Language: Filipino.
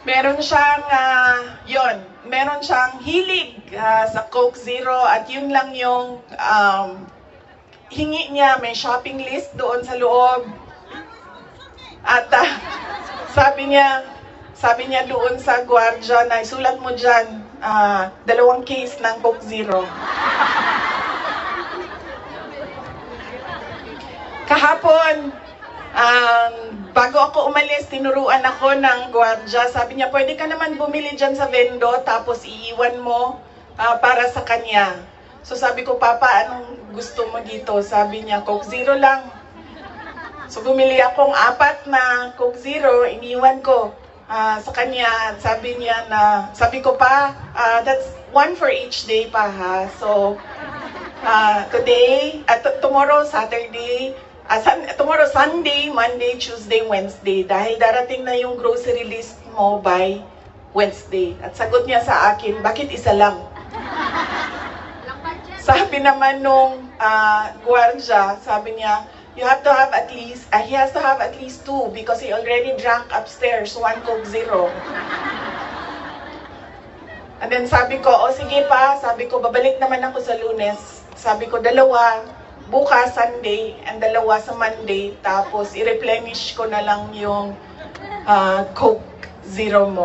Meron siyang, meron siyang hilig sa Coke Zero at yun lang yung hingi niya. May shopping list doon sa loob. At sabi niya doon sa gwardiya na isulat mo dyan, 2 case ng Coke Zero. Kahapon, bago ako umalis, tinuruan ako ng gwardiya. Sabi niya, pwede ka naman bumili dyan sa vendo, tapos iiwan mo para sa kanya. So sabi ko, Papa, anong gusto mo dito? Sabi niya, Coke Zero lang. So bumili akong 4 na Coke Zero, iniwan ko sa kanya. Sabi ko pa, that's 1 for each day pa ha. So tomorrow, Saturday, tomorrow, Sunday, Monday, Tuesday, Wednesday. Dahil darating na yung grocery list mo by Wednesday. At sagot niya sa akin, bakit isa lang? Sabi naman nung gwardiya, sabi niya, he has to have at least 2 because he already drank upstairs 1 Coke Zero. And then sabi ko, sige pa, sabi ko, babalik naman ako sa Lunes. Sabi ko, 2 bukas, Sunday, and 2 sa Monday, tapos i-replenish ko na lang yung Coke Zero mo.